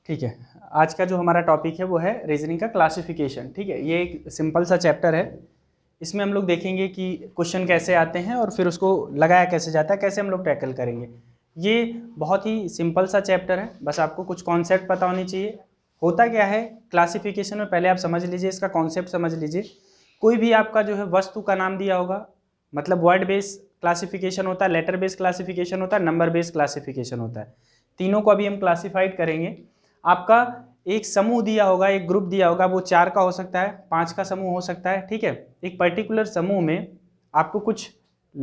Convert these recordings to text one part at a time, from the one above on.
ठीक है, आज का जो हमारा टॉपिक है वो है रीजनिंग का क्लासिफिकेशन। ठीक है, ये एक सिंपल सा चैप्टर है। इसमें हम लोग देखेंगे कि क्वेश्चन कैसे आते हैं और फिर उसको लगाया कैसे जाता है, कैसे हम लोग टैकल करेंगे। ये बहुत ही सिंपल सा चैप्टर है, बस आपको कुछ कॉन्सेप्ट पता होनी चाहिए। होता क्या है क्लासिफिकेशन में, पहले आप समझ लीजिए, इसका कॉन्सेप्ट समझ लीजिए। कोई भी आपका जो है वस्तु का नाम दिया होगा, मतलब वर्ड बेस क्लासिफिकेशन होता है, लेटर बेस क्लासिफिकेशन होता है, नंबर बेस क्लासिफिकेशन होता है। तीनों को अभी हम क्लासिफाइड करेंगे। आपका एक समूह दिया होगा, एक ग्रुप दिया होगा, वो 4 का हो सकता है, 5 का समूह हो सकता है। ठीक है, एक पर्टिकुलर समूह में आपको कुछ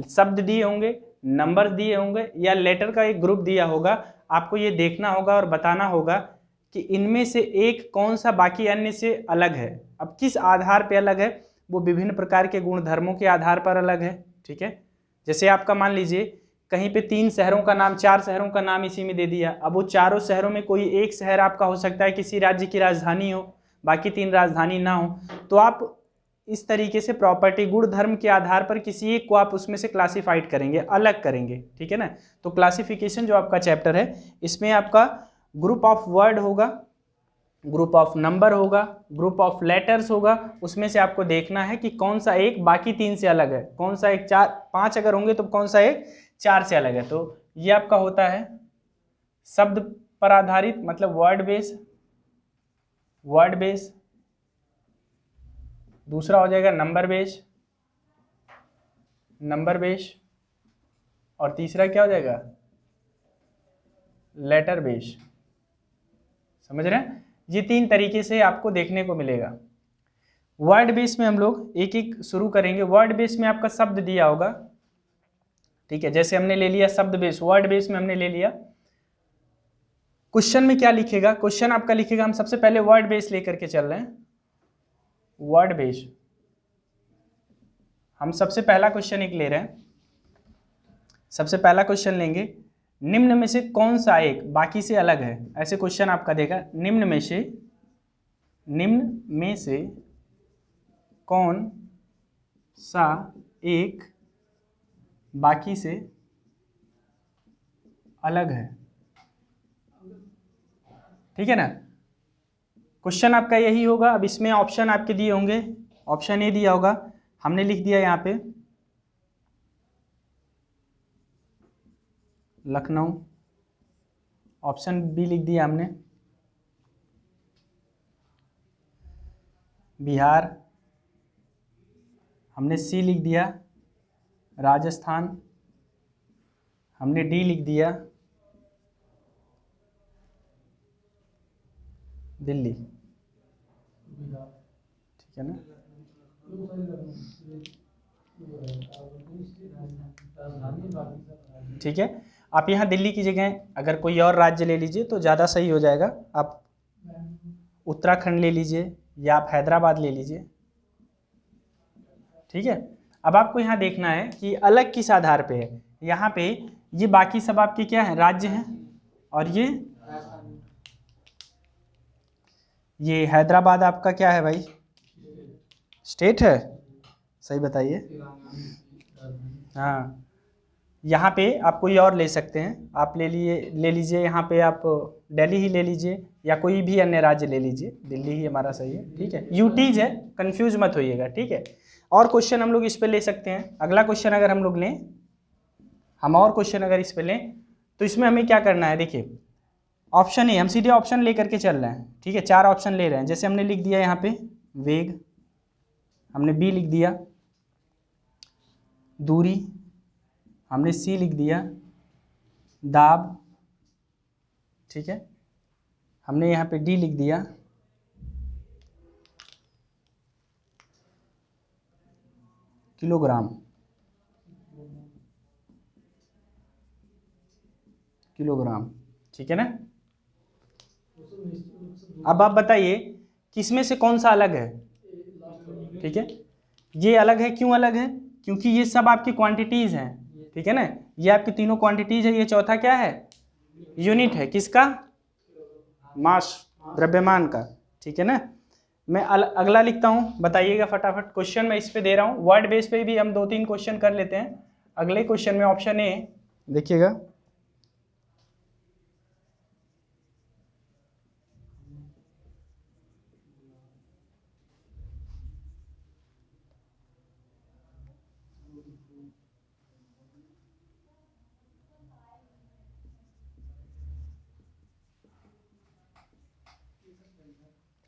शब्द दिए होंगे, नंबर दिए होंगे या लेटर का एक ग्रुप दिया होगा। आपको ये देखना होगा और बताना होगा कि इनमें से एक कौन सा बाकी अन्य से अलग है। अब किस आधार पर अलग है, वो विभिन्न प्रकार के गुणधर्मों के आधार पर अलग है। ठीक है, जैसे आपका मान लीजिए कहीं पे 3 शहरों का नाम, 4 शहरों का नाम इसी में दे दिया। अब वो चारों शहरों में कोई एक शहर आपका हो सकता है किसी राज्य की राजधानी हो, बाकी 3 राजधानी ना हो, तो आप इस तरीके से प्रॉपर्टी गुण धर्म के आधार पर किसी एक को आप उसमें से क्लासिफाइड करेंगे, अलग करेंगे। ठीक है ना, तो क्लासिफिकेशन जो आपका चैप्टर है, इसमें आपका ग्रुप ऑफ वर्ड होगा, ग्रुप ऑफ नंबर होगा, ग्रुप ऑफ लेटर्स होगा। उसमें से आपको देखना है कि कौन सा एक बाकी 3 से अलग है, कौन सा एक 4 5 अगर होंगे तो कौन सा एक 4 से अलग है। तो ये आपका होता है शब्द पर आधारित, मतलब वर्ड बेस। दूसरा हो जाएगा नंबर बेस, और तीसरा क्या हो जाएगा, लेटर बेस। समझ रहे हैं, ये 3 तरीके से आपको देखने को मिलेगा। वर्ड बेस में हम लोग एक एक शुरू करेंगे। वर्ड बेस में आपका शब्द दिया होगा। ठीक है, जैसे हमने ले लिया शब्द बेस, वर्ड बेस में हमने ले लिया। क्वेश्चन में क्या लिखेगा, क्वेश्चन आपका लिखेगा, हम सबसे पहले वर्ड बेस लेकर के चल रहे हैं। वर्ड बेस हम सबसे पहला क्वेश्चन एक ले रहे हैं। सबसे पहला क्वेश्चन लेंगे, निम्न में से कौन सा एक बाकी से अलग है। ऐसे क्वेश्चन आपका देगा, निम्न में से कौन सा एक बाकी से अलग है। ठीक है ना, क्वेश्चन आपका यही होगा। अब इसमें ऑप्शन आपके दिए होंगे, ऑप्शन ए दिया होगा, हमने लिख दिया यहाँ पे लखनऊ। ऑप्शन बी लिख दिया हमने बिहार। हमने सी लिख दिया राजस्थान। हमने डी लिख दिया दिल्ली। ठीक है ना, ठीक है। आप यहाँ दिल्ली की जगह अगर कोई और राज्य ले लीजिए तो ज़्यादा सही हो जाएगा। आप उत्तराखंड ले लीजिए या आप हैदराबाद ले लीजिए। ठीक है, अब आपको यहाँ देखना है कि अलग किस आधार पे है। यहाँ पे ये बाकी सब आपके क्या है, राज्य हैं, और ये हैदराबाद आपका क्या है भाई, स्टेट है। सही बताइए। हाँ, यहाँ पे आप कोई और ले सकते हैं, आप ले लीजिए यहाँ पे आप दिल्ली ही ले लीजिए या कोई भी अन्य राज्य ले लीजिए, दिल्ली ही हमारा सही है। ठीक है, यूटीज है, कंफ्यूज मत होइएगा। ठीक है, और क्वेश्चन हम लोग इस पे ले सकते हैं। अगला क्वेश्चन अगर हम लोग लें, हम और क्वेश्चन अगर इस पे लें तो इसमें हमें क्या करना है, देखिए ऑप्शन ए, हम सीधे ऑप्शन ले करके चल रहे हैं। ठीक है, 4 ऑप्शन ले रहे हैं। जैसे हमने लिख दिया यहाँ पे वेग, हमने बी लिख दिया दूरी, हमने सी लिख दिया दाब। ठीक है, हमने यहाँ पे डी लिख दिया किलोग्राम। ठीक है ना, अब आप बताइए किसमें से कौन सा अलग है। ठीक है, ये अलग है, क्यों अलग है, क्योंकि ये सब आपकी क्वांटिटीज हैं। ठीक है ना, ये आपकी तीनों क्वांटिटीज है। ये चौथा क्या है, यूनिट है, किसका, मास, द्रव्यमान का। ठीक है ना, मैं अगला लिखता हूँ, बताइएगा फटाफट। क्वेश्चन मैं इस पे दे रहा हूँ, वर्ड बेस पे भी हम 2-3 क्वेश्चन कर लेते हैं। अगले क्वेश्चन में ऑप्शन ए देखिएगा,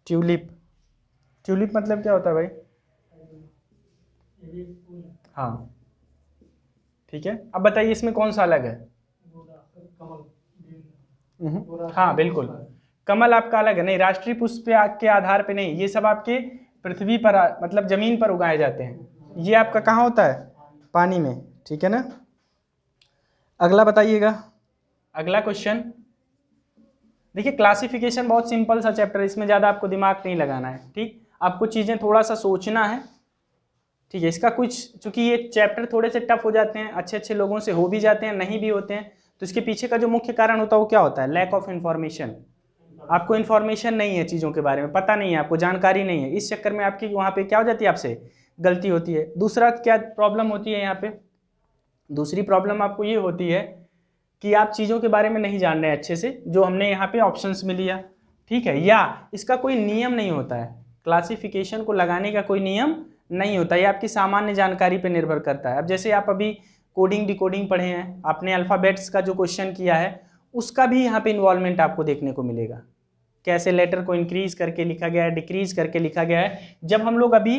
ट्यूलिप, ट्यूलिप मतलब क्या होता है भाई? हाँ ठीक है, अब बताइए इसमें कौन सा अलग है? हाँ बिल्कुल, कमल आपका अलग है। नहीं, राष्ट्रीय पुष्प के आधार पे नहीं, ये सब आपके पृथ्वी पर मतलब जमीन पर उगाए जाते हैं। ये आपका कहाँ होता है? पानी में, ठीक है ना। अगला बताइएगा, अगला क्वेश्चन देखिए, क्लासिफिकेशन बहुत सिंपल सा चैप्टर है, इसमें ज़्यादा आपको दिमाग नहीं लगाना है, ठीक। आपको चीज़ें थोड़ा सा सोचना है, ठीक है। इसका कुछ, चूंकि ये चैप्टर थोड़े से टफ हो जाते हैं, अच्छे अच्छे लोगों से हो भी जाते हैं, नहीं भी होते हैं, तो इसके पीछे का जो मुख्य कारण होता है वो क्या होता है? Lack of information. आपको इन्फॉर्मेशन नहीं है, चीज़ों के बारे में पता नहीं है, आपको जानकारी नहीं है, इस चक्कर में आपकी वहाँ पे क्या हो जाती है, आपसे गलती होती है। दूसरा क्या प्रॉब्लम होती है यहाँ पे? दूसरी प्रॉब्लम आपको ये होती है कि आप चीज़ों के बारे में नहीं जान रहे हैं अच्छे से, जो हमने यहाँ पे ऑप्शंस में लिया, ठीक है, या इसका कोई नियम नहीं होता है, क्लासिफिकेशन को लगाने का कोई नियम नहीं होता, ये आपकी सामान्य जानकारी पे निर्भर करता है। अब जैसे आप अभी कोडिंग डिकोडिंग पढ़े हैं, आपने अल्फ़ाबेट्स का जो क्वेश्चन किया है उसका भी यहाँ पे इन्वॉल्वमेंट आपको देखने को मिलेगा, कैसे लेटर को इंक्रीज करके लिखा गया है, डिक्रीज करके लिखा गया है। जब हम लोग अभी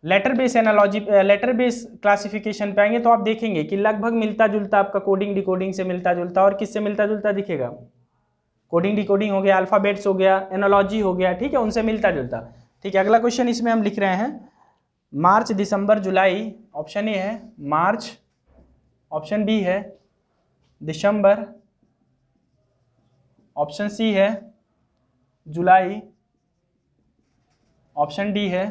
letter base analogy, letter base classification पे आएंगे तो आप देखेंगे कि लगभग मिलता जुलता आपका कोडिंग डिकोडिंग से मिलता जुलता, और किससे मिलता जुलता दिखेगा? कोडिंग डिकोडिंग हो गया, अल्फ़ाबेट्स हो गया, एनालॉजी हो गया, ठीक है, उनसे मिलता जुलता, ठीक है। अगला क्वेश्चन इसमें हम लिख रहे हैं मार्च दिसंबर जुलाई, ऑप्शन ए है मार्च, ऑप्शन बी है दिसंबर, ऑप्शन सी है जुलाई, ऑप्शन डी है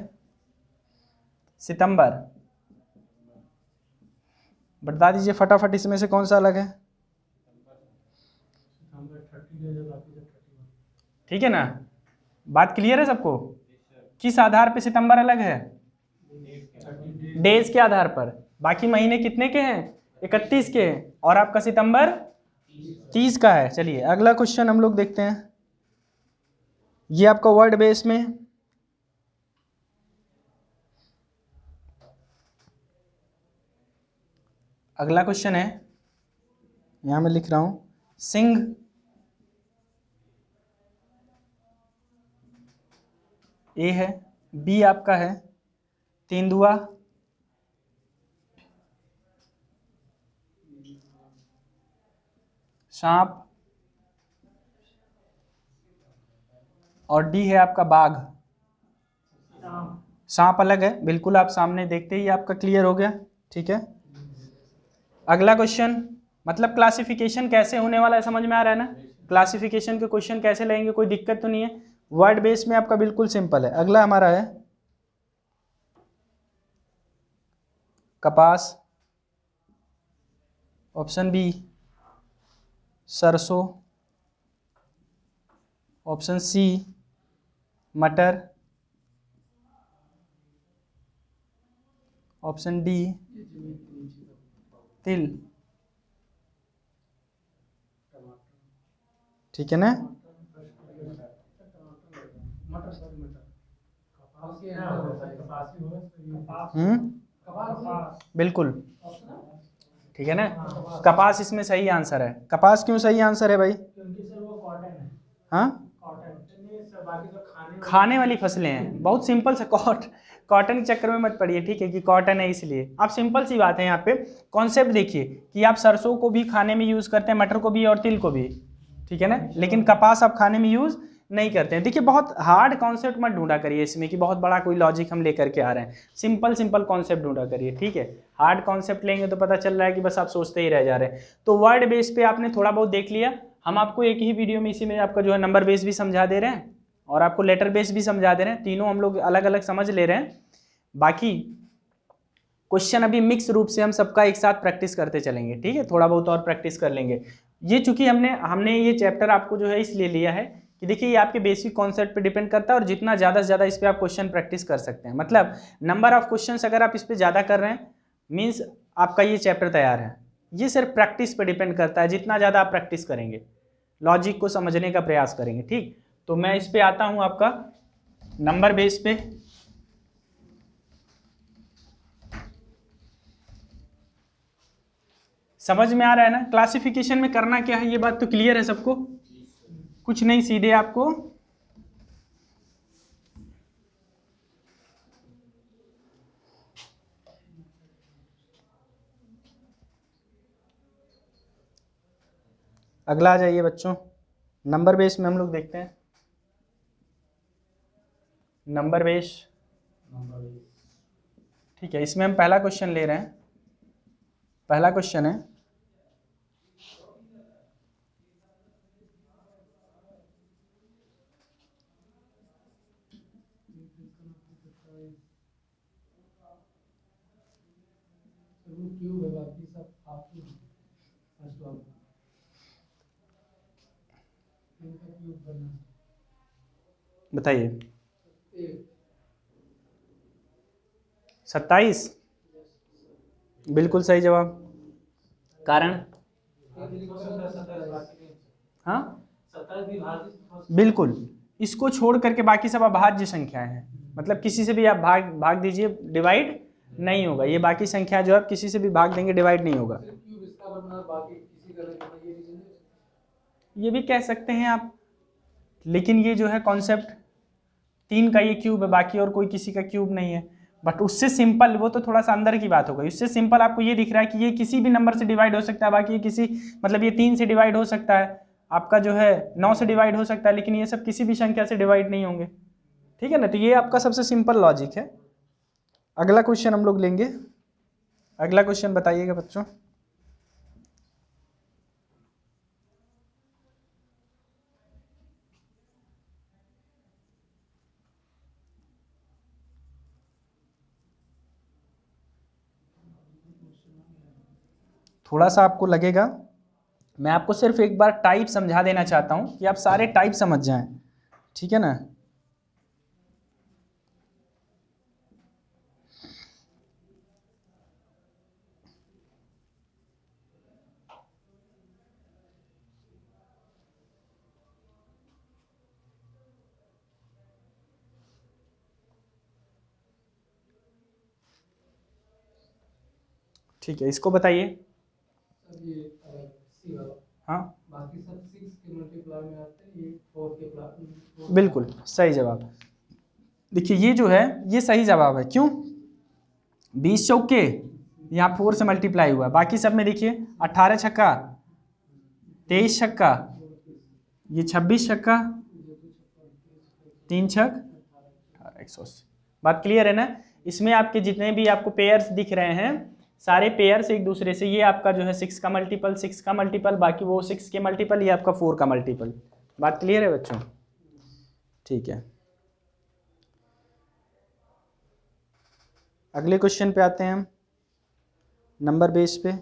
सितंबर। बता दीजिए फटाफट, इसमें से कौन सा अलग है? ठीक है ना, बात क्लियर है सबको? किस आधार पे सितंबर अलग है? डेज के आधार पर। बाकी महीने कितने के हैं? 31 के हैं, और आपका सितंबर 30 का है। चलिए अगला क्वेश्चन हम लोग देखते हैं, ये आपका वर्ड बेस में, अगला क्वेश्चन है, यहां मैं लिख रहा हूं सिंह, ए है, बी आपका है तेंदुआ, सांप, और डी है आपका बाघ। सांप अलग है, बिल्कुल, आप सामने देखते ही आपका क्लियर हो गया, ठीक है। अगला क्वेश्चन, मतलब क्लासिफिकेशन कैसे होने वाला है समझ में आ रहा है ना? क्लासिफिकेशन के क्वेश्चन कैसे लेंगे, कोई दिक्कत तो नहीं है, वर्ड बेस में आपका बिल्कुल सिंपल है। अगला हमारा है कपास, ऑप्शन बी सरसों, ऑप्शन सी मटर, ऑप्शन डी तिल, ठीक है ना। बिल्कुल, ठीक है ना, कपास इसमें सही आंसर है। कपास क्यों सही आंसर है भाई? क्योंकि सर वो कॉटन है। हाँ, खाने वाली फसलें हैं, बहुत सिंपल सा, कॉटन के चक्कर में मत पड़िए, ठीक है, कि कॉटन है इसलिए। आप सिंपल सी बात है, यहाँ पे कॉन्सेप्ट देखिए कि आप सरसों को भी खाने में यूज करते हैं, मटर को भी और तिल को भी, ठीक है ना, लेकिन कपास आप खाने में यूज नहीं करते हैं। देखिए बहुत हार्ड कॉन्सेप्ट मत ढूंढा करिए इसमें कि बहुत बड़ा कोई लॉजिक हम लेकर के आ रहे हैं, सिंपल सिंपल कॉन्सेप्ट ढूंढा करिए, ठीक है। हार्ड कॉन्सेप्ट लेंगे तो पता चल रहा है कि बस आप सोचते ही रह जा रहे हैं। तो वर्ड बेस पे आपने थोड़ा बहुत देख लिया, हम आपको एक ही वीडियो में इसी में आपका जो है नंबर बेस भी समझा दे रहे हैं और आपको लेटर बेस भी समझा दे रहे हैं, तीनों हम लोग अलग अलग समझ ले रहे हैं। बाकी क्वेश्चन अभी मिक्स रूप से हम सबका एक साथ प्रैक्टिस करते चलेंगे, ठीक है, थोड़ा बहुत और प्रैक्टिस कर लेंगे। ये चूंकि हमने ये चैप्टर आपको जो है इसलिए लिया है कि देखिए ये आपके बेसिक कॉन्सेप्ट पे डिपेंड करता है, और जितना ज़्यादा से ज़्यादा इस पर आप क्वेश्चन प्रैक्टिस कर सकते हैं, मतलब नंबर ऑफ क्वेश्चन अगर आप इस पर ज़्यादा कर रहे हैं मीन्स आपका ये चैप्टर तैयार है। ये सिर्फ प्रैक्टिस पे डिपेंड करता है, जितना ज़्यादा आप प्रैक्टिस करेंगे, लॉजिक को समझने का प्रयास करेंगे, ठीक। तो मैं इस पे आता हूँ आपका नंबर बेस पे। समझ में आ रहा है ना? क्लासिफिकेशन में करना क्या है, ये बात तो क्लियर है सबको? कुछ नहीं, सीधे आपको अगला आ जाइए बच्चों, नंबर बेस में हम लोग देखते हैं। नंबर बेस, ठीक है, इसमें हम पहला क्वेश्चन ले रहे हैं। पहला क्वेश्चन है, बताइए। 27, बिल्कुल सही जवाब। कारण? हाँ, बिल्कुल, इसको छोड़ करके बाकी सब अभाज्य संख्याएं हैं, मतलब किसी से भी आप भाग भाग दीजिए, डिवाइड नहीं होगा। ये बाकी संख्या जो है किसी से भी भाग देंगे डिवाइड नहीं होगा। ये भी कह सकते हैं आप, लेकिन ये जो है कॉन्सेप्ट 3 का ये क्यूब है, बाकी और कोई किसी का क्यूब नहीं है। बट उससे सिंपल, वो तो थोड़ा सा अंदर की बात हो गई। उससे सिंपल आपको ये दिख रहा है कि ये किसी भी नंबर से डिवाइड हो सकता है, बाकी ये किसी, मतलब ये 3 से डिवाइड हो सकता है, आपका जो है 9 से डिवाइड हो सकता है, लेकिन ये सब किसी भी संख्या से डिवाइड नहीं होंगे। ठीक है ना, तो ये आपका सबसे सिंपल लॉजिक है। अगला क्वेश्चन हम लोग लेंगे। अगला क्वेश्चन बताइएगा बच्चों। थोड़ा सा आपको लगेगा, मैं आपको सिर्फ एक बार टाइप समझा देना चाहता हूं कि आप सारे टाइप समझ जाएं, ठीक है ना। ठीक है, इसको बताइए। हाँ, बाकी सब 6 के मल्टीप्लाई में आते हैं, ये 4 के, बिल्कुल सही जवाब। देखिए ये जो है ये सही जवाब है, क्यों? 20 चौके, यहाँ 4 से मल्टीप्लाई हुआ, बाकी सब में देखिए 18 छक्का, 23 छक्का, ये 26 छक्का, 3 छक 180। बात क्लियर है ना। इसमें आपके जितने भी आपको पेयर्स दिख रहे हैं, सारे पेयर्स एक दूसरे से, ये आपका जो है 6 का मल्टीपल, 6 का मल्टीपल, बाकी वो 6 के मल्टीपल, ये आपका 4 का मल्टीपल। बात क्लियर है बच्चों? ठीक है, अगले क्वेश्चन पे आते हैं हम, नंबर बेस पे।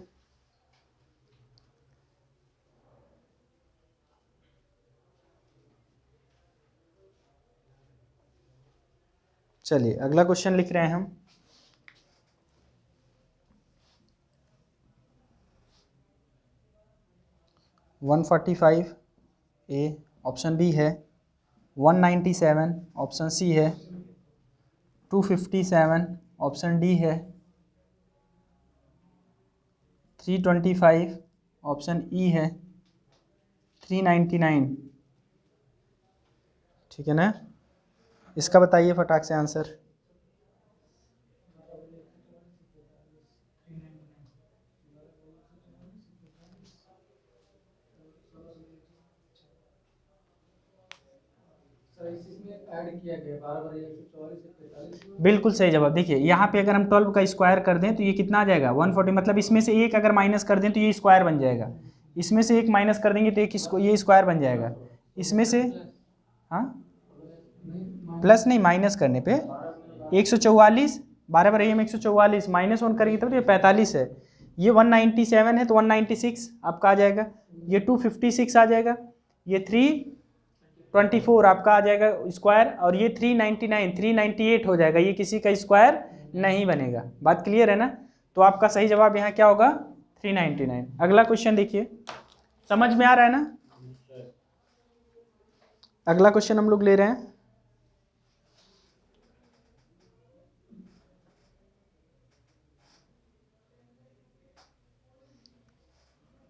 चलिए अगला क्वेश्चन लिख रहे हैं हम। वन 145 ए ऑप्शन बी है, 197 ऑप्शन सी है, 257 ऑप्शन डी है, 325 ऑप्शन ई है, 399। ठीक है ना, इसका बताइए फटाक से आंसर। बिल्कुल सही जवाब। देखिए यहाँ पे अगर हम 12 का स्क्वायर कर दें तो ये कितना आ जाएगा, 140, मतलब इसमें से एक अगर माइनस कर दें तो ये स्क्वायर बन जाएगा, इसमें से एक माइनस कर देंगे तो एक इसको ये स्क्वायर बन जाएगा, इसमें से, हाँ प्लस नहीं, माइनस करने पे 144, 12 बार हम 144 माइनस 1 करेंगे तो ये 45 है, ये 197 है तो 196 आपका आ जाएगा, ये 256 आ जाएगा, ये 324 आपका आ जाएगा स्क्वायर, और ये 399 398 हो जाएगा, ये किसी का स्क्वायर नहीं बनेगा। बात क्लियर है ना। तो आपका सही जवाब यहाँ क्या होगा, 399। अगला क्वेश्चन देखिए, समझ में आ रहा है ना। अगला क्वेश्चन हम लोग ले रहे हैं,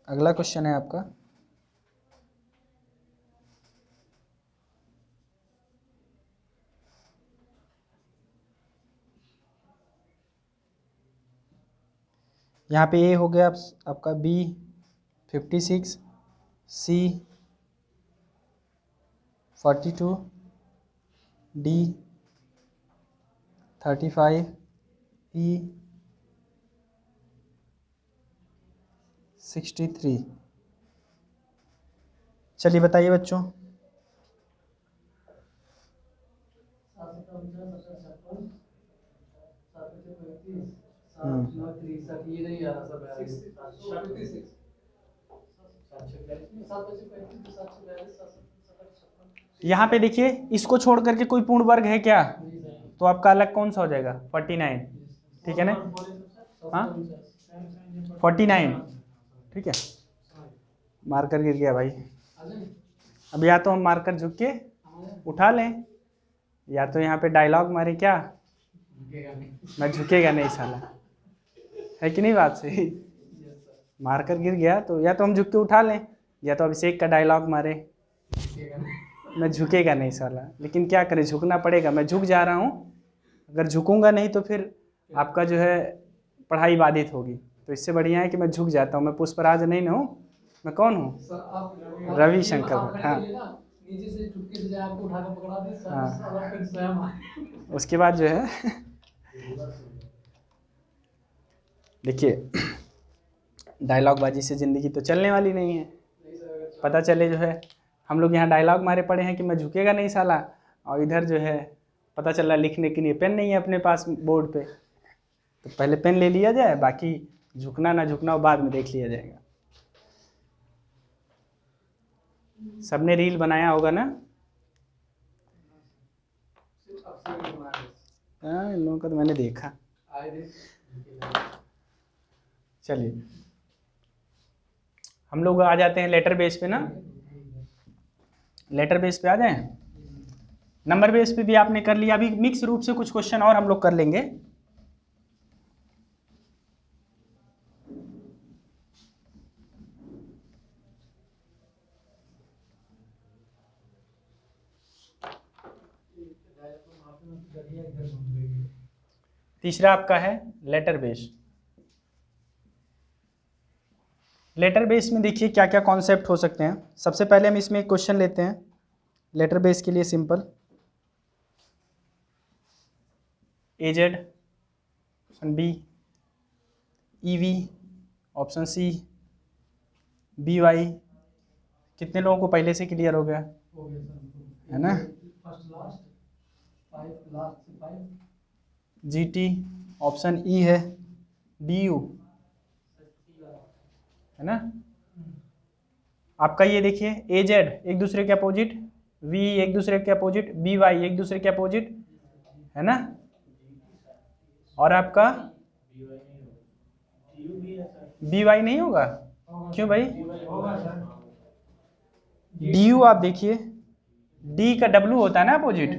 अगला क्वेश्चन है आपका, यहाँ पे ए हो गया आपका बी 56, C 42, D 35, E 63। चलिए बताइए बच्चों। यहाँ पे देखिए, इसको छोड़ करके कोई पूर्ण वर्ग है क्या? तो आपका अलग कौन सा हो जाएगा? 49, ठीक है ना? हाँ 49, ठीक है। मार्कर गिर गया भाई। अब या तो हम मार्कर झुक के उठा लें, या तो यहाँ पे डायलॉग मारे क्या, मैं झुकेगा नहीं साला, है कि नहीं बात सही? मार्कर गिर गया तो या तो हम झुक के उठा लें, या तो अभिषेक का डायलॉग मारे, मैं झुकेगा नहीं साला। लेकिन क्या करें, झुकना पड़ेगा। मैं झुक जा रहा हूँ, अगर झुकूंगा नहीं तो फिर आपका जो है पढ़ाई बाधित होगी। तो इससे बढ़िया है कि मैं झुक जाता हूँ। मैं पुष्पराज नहीं ना हूँ, मैं कौन हूँ? रविशंकर भट्ट। हाँ हाँ, उसके बाद जो है देखिए, डायलॉग बाजी से ज़िंदगी तो चलने वाली नहीं है। पता चले जो है हम लोग यहाँ डायलॉग मारे पड़े हैं कि मैं झुकेगा नहीं साला, और इधर जो है पता चला लिखने के लिए पेन नहीं है अपने पास बोर्ड पे। तो पहले पेन ले लिया जाए, बाकी झुकना ना झुकना वो बाद में देख लिया जाएगा। सबने रील बनाया होगा ना? हाँ, इन लोगों का तो मैंने देखा। चलिए हम लोग आ जाते हैं लेटर बेस पे ना। लेटर बेस पे आ जाएं। नंबर बेस पे भी आपने कर लिया। अभी मिक्स रूप से कुछ क्वेश्चन और हम लोग कर लेंगे। तीसरा आपका है लेटर बेस। लेटर बेस में देखिए क्या क्या कॉन्सेप्ट हो सकते हैं। सबसे पहले हम इसमें एक क्वेश्चन लेते हैं लेटर बेस के लिए, simple. AZ, option B. EV, option C. B Y. कितने लोगों को पहले से क्लियर हो गया है ना? जीटी, ऑप्शन ई है। डी यू, है ना? आपका ये देखिए, ए जेड एक दूसरे के अपोजिट, वी एक दूसरे के अपोजिट, बी वाई एक दूसरे के अपोजिट, है ना? और आपका बी वाई नहीं होगा? क्यों भाई? डी यू आप देखिए, डी का डब्लू होता है ना अपोजिट,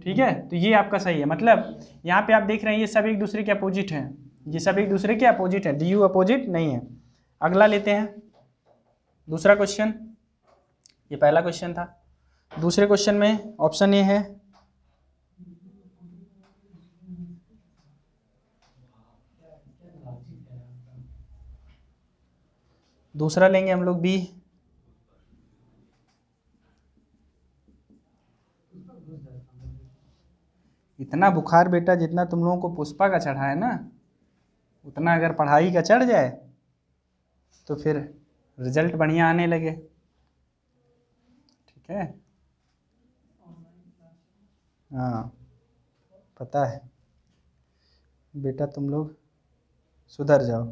ठीक है? तो ये आपका सही है। मतलब यहाँ पे आप देख रहे हैं ये सब एक दूसरे के अपोजिट हैं, ये सब एक दूसरे के अपोजिट हैं, डी यू अपोजिट नहीं है। अगला लेते हैं दूसरा क्वेश्चन। ये पहला क्वेश्चन था। दूसरे क्वेश्चन में ऑप्शन ए है, दूसरा लेंगे हम लोग बी। इतना बुखार बेटा जितना तुम लोगों को पुष्पा का चढ़ा है ना, उतना अगर पढ़ाई का चढ़ जाए तो फिर रिजल्ट बढ़िया आने लगे, ठीक है? हाँ पता है बेटा, तुम लोग सुधर जाओ।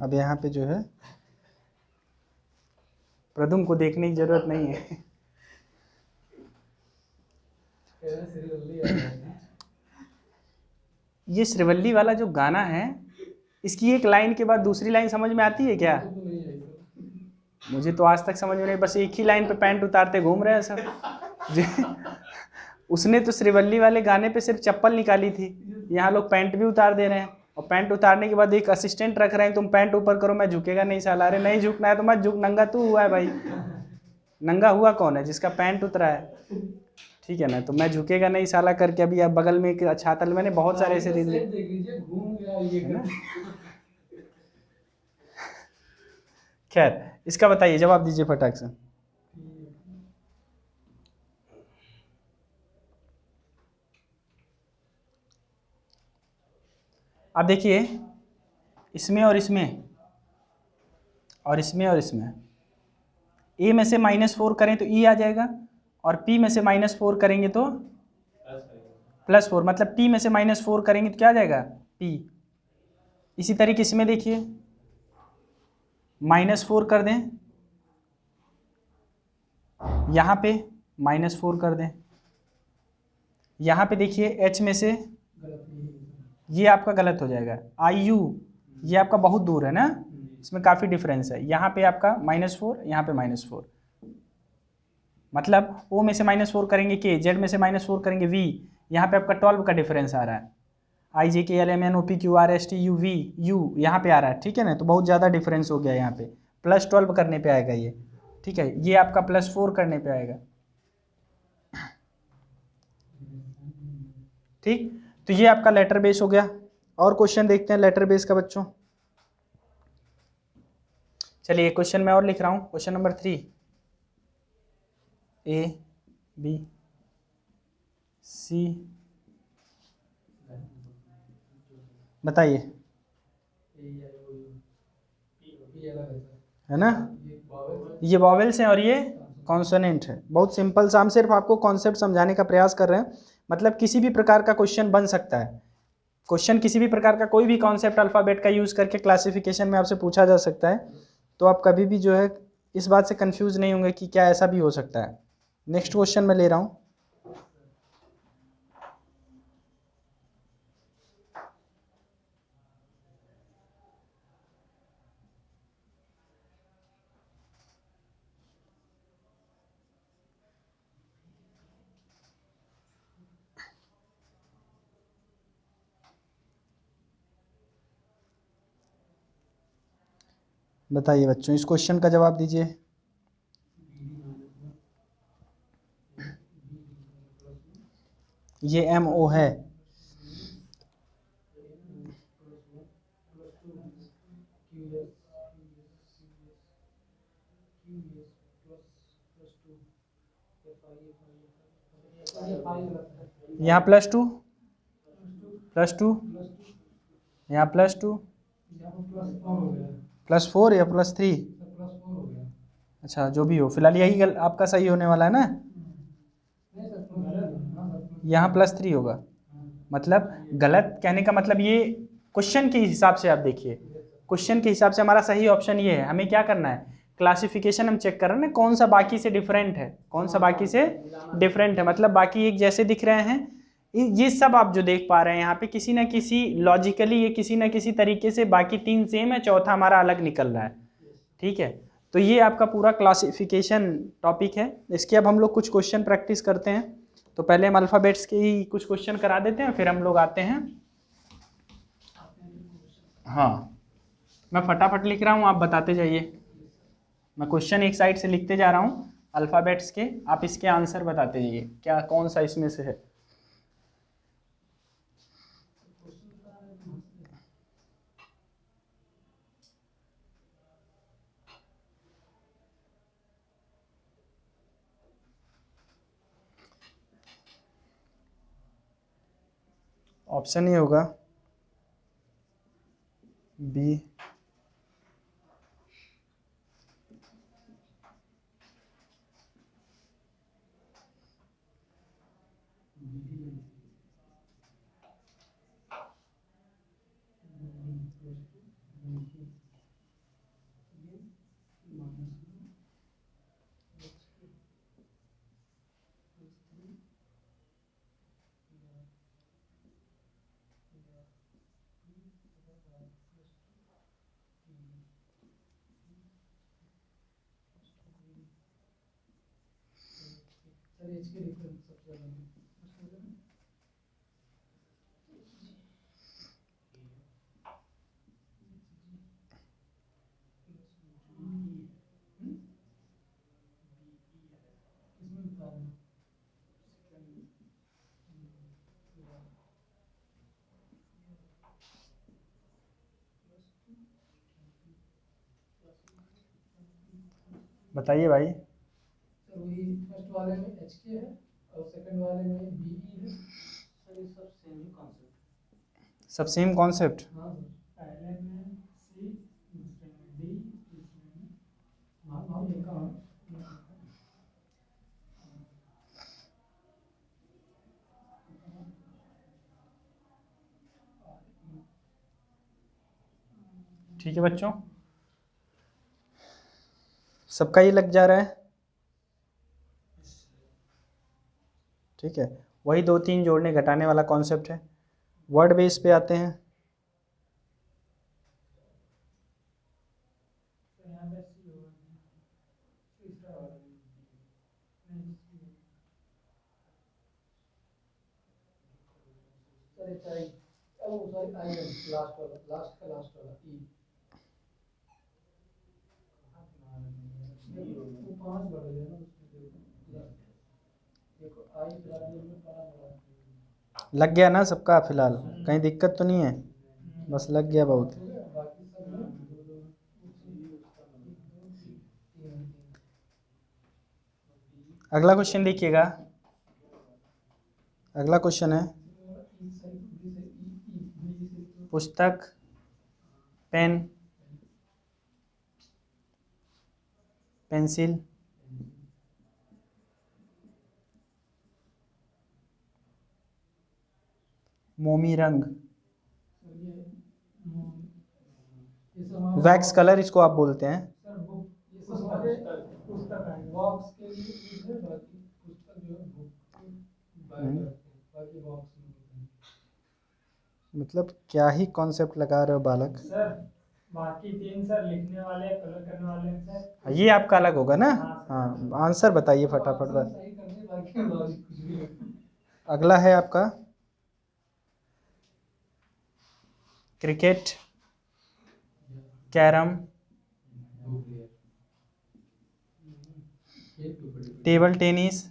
अब यहाँ पे जो है प्रदुम को देखने की जरूरत नहीं है। ये श्रीवल्ली वाला जो गाना है, इसकी एक लाइन के बाद दूसरी लाइन समझ में आती है क्या? मुझे तो आज तक समझ में नहीं, बस एक ही लाइन पे पैंट उतारते घूम रहे हैं सब। उसने तो श्रीवल्ली वाले गाने पे सिर्फ चप्पल निकाली थी, यहाँ लोग पैंट भी उतार दे रहे हैं। और पैंट उतारने के बाद एक असिस्टेंट रख रहे हैं, तुम पैंट ऊपर करो, मैं झुकेगा नहीं साला। अरे नहीं झुकना है तो मत झुक, नंगा तू हुआ है भाई। नंगा हुआ कौन है? जिसका पैंट उतरा है, ठीक है ना? तो मैं झुकेगा नहीं साला करके अभी आप बगल में एक छातल, मैंने बहुत सारे ऐसे रील, है ना? खैर इसका बताइए, जवाब दीजिए फटाक से। अब देखिए, इसमें और इसमें और इसमें और इसमें ए में से -4 करें तो ई आ जाएगा, और पी में से -4 करेंगे तो +4, मतलब टी में से -4 करेंगे तो क्या आ जाएगा, पी। इसी तरीके इसमें देखिए, -4 कर दें, यहाँ पे -4 कर दें, यहाँ पे देखिए एच में से, ये आपका गलत हो जाएगा, आई यू ये आपका बहुत दूर है ना, इसमें काफ़ी डिफरेंस है। यहाँ पे आपका -4, यहाँ पे -4, मतलब ओ में से -4 करेंगे के, जेड में से -4 करेंगे वी, यहाँ पे आपका 12 का डिफरेंस आ रहा है। I J K L M N O P Q R S T U V U यहाँ पे आ रहा है, ठीक है ना, तो बहुत ज़्यादा डिफरेंस हो गया यहाँ पे। +12 करने पे आएगा ये, ठीक है, ये आपका +4 करने पे आएगा, ठीक। तो ये आपका लेटर बेस हो गया। और क्वेश्चन देखते हैं लेटर बेस का बच्चों। चलिए क्वेश्चन मैं और लिख रहा हूँ, question number 3, A B C, बताइए, है ना, ये वॉवेल्स हैं और ये कॉन्सोनेंट है। बहुत सिंपल सा, हम सिर्फ आपको कॉन्सेप्ट समझाने का प्रयास कर रहे हैं। मतलब किसी भी प्रकार का क्वेश्चन बन सकता है, क्वेश्चन किसी भी प्रकार का, कोई भी कॉन्सेप्ट अल्फ़ाबेट का यूज़ करके क्लासिफिकेशन में आपसे पूछा जा सकता है। तो आप कभी भी जो है इस बात से कंफ्यूज नहीं होंगे कि क्या ऐसा भी हो सकता है। नेक्स्ट क्वेश्चन मैं ले रहा हूँ, बताइए बच्चों, इस क्वेश्चन का जवाब दीजिए। ये एम ओ है, यहाँ +2, +2, यहाँ +2, +4 या +3, अच्छा जो भी हो, फिलहाल यही आपका सही होने वाला है ना। यहाँ +3 होगा, मतलब गलत कहने का मतलब ये, क्वेश्चन के हिसाब से आप देखिए, क्वेश्चन के हिसाब से हमारा सही ऑप्शन ये है। हमें क्या करना है, क्लासिफिकेशन हम चेक कर रहे हैं ना, कौन सा बाकी से डिफरेंट है, कौन सा बाकी से डिफरेंट है, मतलब बाकी एक जैसे दिख रहे हैं। ये सब आप जो देख पा रहे हैं यहाँ पे, किसी ना किसी लॉजिकली ये किसी ना किसी तरीके से बाकी 3 सेम है, चौथा हमारा अलग निकल रहा है, ठीक है। तो ये आपका पूरा क्लासिफिकेशन टॉपिक है। इसके अब हम लोग कुछ क्वेश्चन प्रैक्टिस करते हैं। तो पहले हम अल्फ़ाबेट्स के ही कुछ क्वेश्चन करा देते हैं, फिर हम लोग आते हैं। हाँ, मैं फटाफट लिख रहा हूँ, आप बताते जाइए। मैं क्वेश्चन एक साइड से लिखते जा रहा हूँ अल्फ़ाबेट्स के, आप इसके आंसर बताते जाइए क्या कौन सा इसमें से है। ऑप्शन ये होगा बी, बताइए भाई। सर वही फर्स्ट वाले में एच के है और सेकंड वाले में बी ई है। सर ये सब सेम ही कॉन्सेप्ट। सब सेम कॉन्सेप्ट। हाँ सर, पहले में सी, दूसरे में डी, तीसरे में हाँ ये कहाँ ठीक है बच्चों, सबका ये लग जा रहा है। ठीक है, वही 2 3 जोड़ने घटाने वाला कॉन्सेप्ट है। वर्ड बेस पे आते हैं। तो यहाँ पे सी होगा, तीसरा वाला नहीं C. Sorry sorry, oh sorry आई है लास्ट वाला, लास्ट का लास्ट वाला ई। वो 5 बढ़ गया ना उसमें, देखो आई फिर आई में बड़ा बड़ा लग गया ना सबका फिलहाल, कहीं दिक्कत तो नहीं है? बस लग गया बहुत। बाकी सब में दो दो तीन। अगला क्वेश्चन देखिएगा। अगला क्वेश्चन है पुस्तक, पेन, पेंसिल, मोमी रंग, वैक्स कलर इसको आप बोलते हैं। सर बुक, ये सब हमारे पुस्तक है, बॉक्स के लिए ई है, बाकी पुस्तक जो है बुक बाकी बॉक्स में होते हैं। मतलब क्या ही कॉन्सेप्ट लगा रहे हो बालक। सर बाकी 3 सर लिखने वाले कलर करने वाले हैं सर। ये आपका अलग होगा ना? हाँ हाँ, आंसर बताइए फटाफट बस। सही कर दे, बाकी लॉजिक कुछ भी नहीं। अगला है आपका क्रिकेट, कैरम, टेबल टेनिस,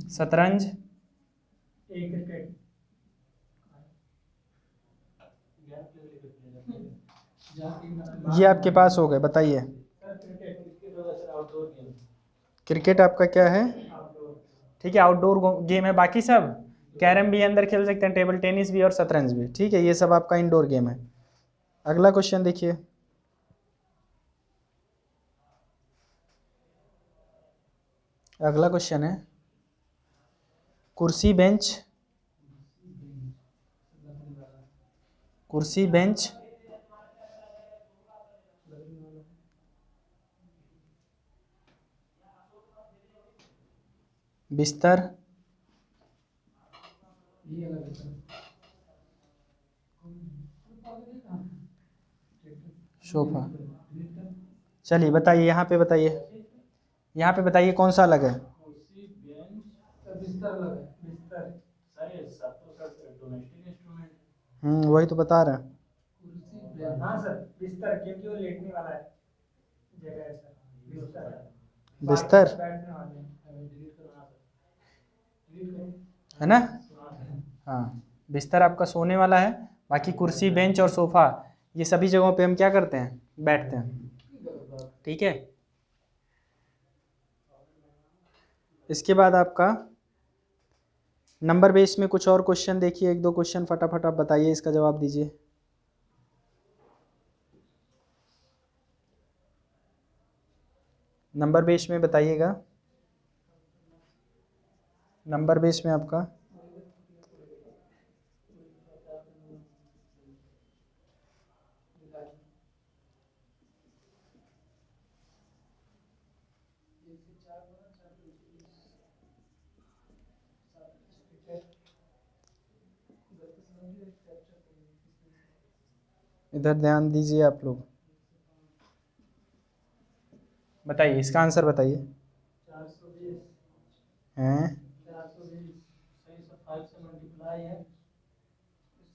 शतरंज, एक क्रिकेट ये आपके पास हो गए। बताइए। सर, क्रिकेट होगा सर, आउटडोर गेम। क्रिकेट आपका क्या है? आउटडोर। ठीक है, आउटडोर गेम है। बाकी सब कैरम भी अंदर खेल सकते हैं, टेबल टेनिस भी और शतरंज भी। ठीक है, ये सब आपका इंडोर गेम है। अगला क्वेश्चन देखिए। अगला क्वेश्चन है कुर्सी, बेंच, कुर्सी, बेंच, बिस्तर, ये अलग है सर। सोफा। चलिए बताइए, यहाँ पे बताइए, यहाँ पे बताइए कौन सा अलग है? कुर्सी, बेंच, सर बिस्तर अलग है, बिस्तर। सर ये सब तो सर डोमेस्टिक इंस्ट्रूमेंट है। वही तो बता रहे हैं। कुर्सी, बेंच, हाँ सर बिस्तर, क्योंकि वो लेटने वाला है जगह है सर, बिस्तर है। बाकी बिस्तर सब बैठने वाले हैं। डिलीट करो, हाँ सर डिलीट करो, है ना? हाँ सर। हाँ, बिस्तर आपका सोने वाला है। बाकी कुर्सी, बेंच और सोफा, ये सभी जगहों पे हम क्या करते हैं? बैठते हैं। ठीक है, इसके बाद आपका नंबर बेस में कुछ और क्वेश्चन देखिए। 1 2 क्वेश्चन फटाफट आप बताइए, इसका जवाब दीजिए। नंबर बेस में बताइएगा। नंबर बेस में आपका इधर ध्यान दीजिए आप लोग। बताइए, इसका आंसर बताइए। 420 हैं? 420 सही सर, 5 से मल्टीप्लाई है।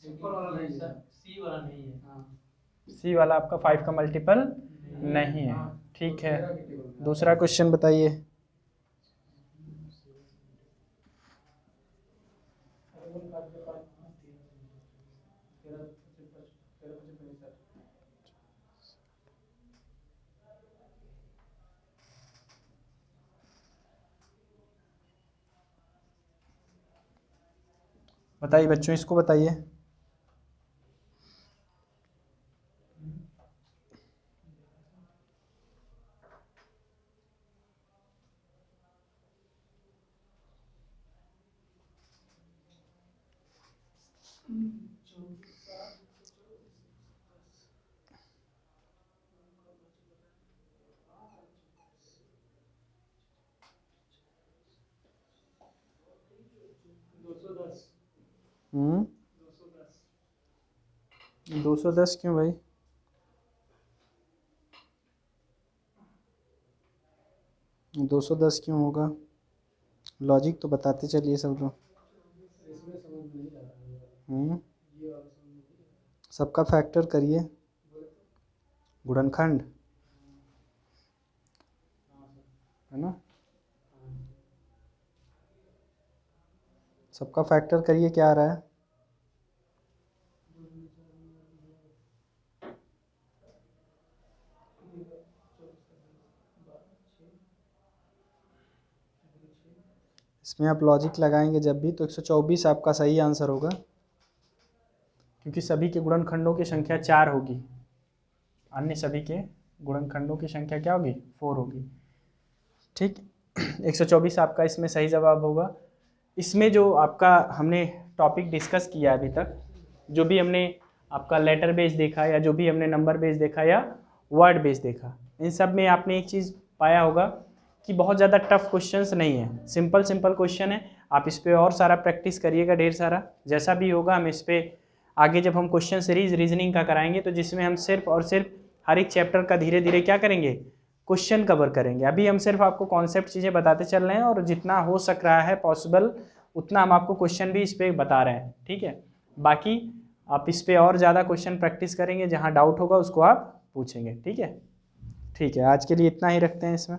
ऊपर वाला नहीं सर, सी वाला नहीं है। हाँ, सी वाला आपका 5 का मल्टीपल नहीं है। ठीक है, दूसरा क्वेश्चन बताइए। 13:65। बताइए बच्चों, इसको बताइए। दो सौ दस। 210 क्यों भाई? 210 क्यों होगा? लॉजिक तो बताते चलिए सब लोग। इसमें समझ में नहीं आ रहा है। हम्म ये वाला समझ में नहीं आ रहा सबका फैक्टर करिए। है। बोले तो गुणनखंड हाँ सर। है ना, हाँ। सबका फैक्टर करिए, क्या आ रहा है? 2 दूनी 4 इसमें आप लॉजिक लगाएंगे जब भी तो 124 आपका सही आंसर होगा, क्योंकि सभी के गुणनखंडों की संख्या 4 होगी। अन्य सभी के गुणनखंडों की संख्या क्या होगी? 4 होगी। ठीक, 124 आपका इसमें सही जवाब होगा। इसमें जो आपका हमने टॉपिक डिस्कस किया अभी तक, जो भी हमने आपका लेटर बेस देखा या जो भी हमने नंबर बेस देखा या वर्ड बेस देखा, इन सब में आपने एक चीज़ पाया होगा कि बहुत ज़्यादा टफ क्वेश्चंस नहीं है, सिंपल सिंपल क्वेश्चन है। आप इस पर और सारा प्रैक्टिस करिएगा, ढेर सारा। जैसा भी होगा हम इस पर आगे जब हम क्वेश्चन सीरीज रीजनिंग का कराएंगे तो जिसमें हम सिर्फ और सिर्फ हर एक चैप्टर का धीरे धीरे क्या करेंगे, क्वेश्चन कवर करेंगे। अभी हम सिर्फ आपको कॉन्सेप्ट चीज़ें बताते चल रहे हैं और जितना हो सक रहा है पॉसिबल उतना हम आपको क्वेश्चन भी इस पर बता रहे हैं। ठीक है, बाकी आप इस पर और ज़्यादा क्वेश्चन प्रैक्टिस करेंगे, जहाँ डाउट होगा उसको आप पूछेंगे। ठीक है, ठीक है, आज के लिए इतना ही रखते हैं इसमें।